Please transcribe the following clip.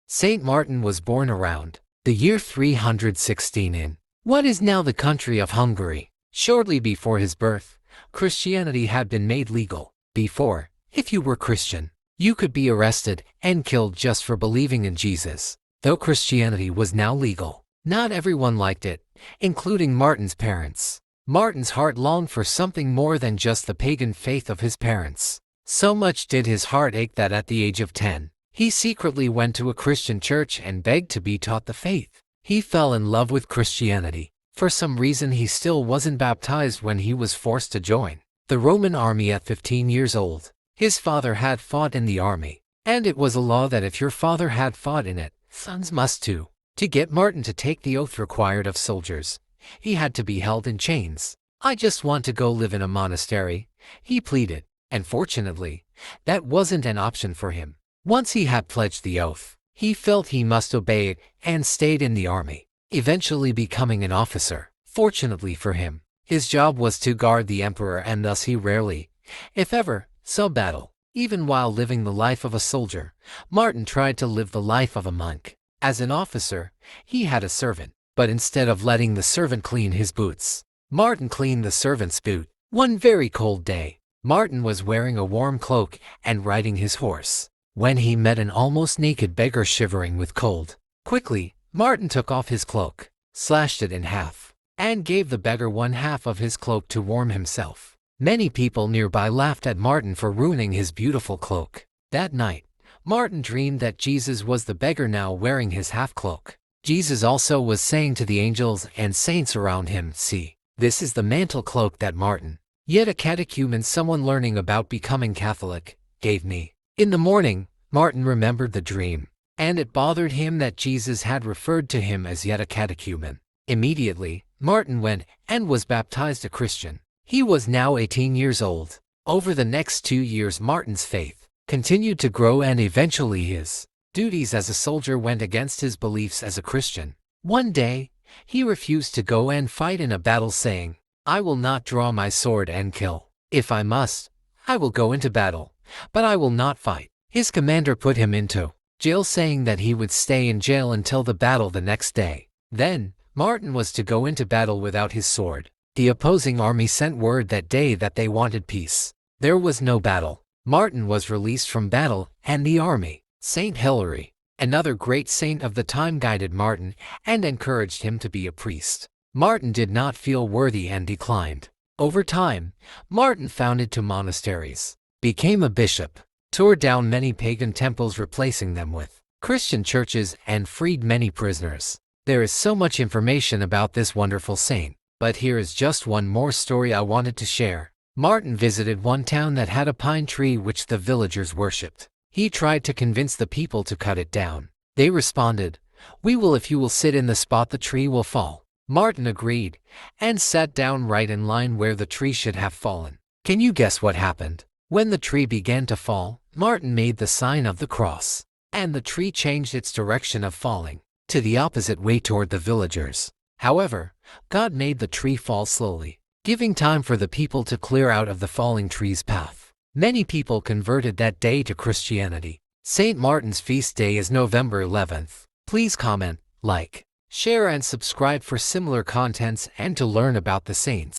Saint Martin was born around the year 316 in what is now the country of Hungary. Shortly before his birth, Christianity had been made legal. Before, if you were Christian, you could be arrested and killed just for believing in Jesus. Though Christianity was now legal, not everyone liked it, including Martin's parents. Martin's heart longed for something more than just the pagan faith of his parents. So much did his heart ache that at the age of 10, he secretly went to a Christian church and begged to be taught the faith. He fell in love with Christianity. For some reason he still wasn't baptized when he was forced to join the Roman army at 15 years old. His father had fought in the army, and it was a law that if your father had fought in it, sons must too. To get Martin to take the oath required of soldiers, he had to be held in chains. "I just want to go live in a monastery," he pleaded, and fortunately, that wasn't an option for him. Once he had pledged the oath, he felt he must obey it and stayed in the army, eventually becoming an officer. Fortunately for him, his job was to guard the emperor, and thus he rarely, if ever, saw battle. Even while living the life of a soldier, Martin tried to live the life of a monk. As an officer, he had a servant, but instead of letting the servant clean his boots, Martin cleaned the servant's boot. One very cold day, Martin was wearing a warm cloak and riding his horse, when he met an almost naked beggar shivering with cold. Quickly, Martin took off his cloak, slashed it in half, and gave the beggar one half of his cloak to warm himself. Many people nearby laughed at Martin for ruining his beautiful cloak. That night, Martin dreamed that Jesus was the beggar now wearing his half cloak. Jesus also was saying to the angels and saints around him, "See, this is the mantle cloak that Martin, yet a catechumen, someone learning about becoming Catholic, gave me." In the morning, Martin remembered the dream, and it bothered him that Jesus had referred to him as yet a catechumen. Immediately, Martin went and was baptized a Christian. He was now 18 years old. Over the next 2 years, Martin's faith continued to grow, and eventually his duties as a soldier went against his beliefs as a Christian. One day, he refused to go and fight in a battle, saying, "I will not draw my sword and kill. If I must, I will go into battle, but I will not fight." His commander put him into jail, saying that he would stay in jail until the battle the next day. Then, Martin was to go into battle without his sword. The opposing army sent word that day that they wanted peace. There was no battle. Martin was released from battle and the army. Saint Hilary, another great saint of the time, guided Martin and encouraged him to be a priest. Martin did not feel worthy and declined. Over time, Martin founded 2 monasteries, became a bishop, tore down many pagan temples, replacing them with Christian churches, and freed many prisoners. There is so much information about this wonderful saint, but here is just one more story I wanted to share. Martin visited one town that had a pine tree which the villagers worshipped. He tried to convince the people to cut it down. They responded, "We will if you will sit in the spot the tree will fall." Martin agreed and sat down right in line where the tree should have fallen. Can you guess what happened? When the tree began to fall, Martin made the sign of the cross, and the tree changed its direction of falling to the opposite way toward the villagers. However, God made the tree fall slowly, giving time for the people to clear out of the falling tree's path. Many people converted that day to Christianity. Saint Martin's feast day is November 11th. Please comment, like, share and subscribe for similar contents and to learn about the saints.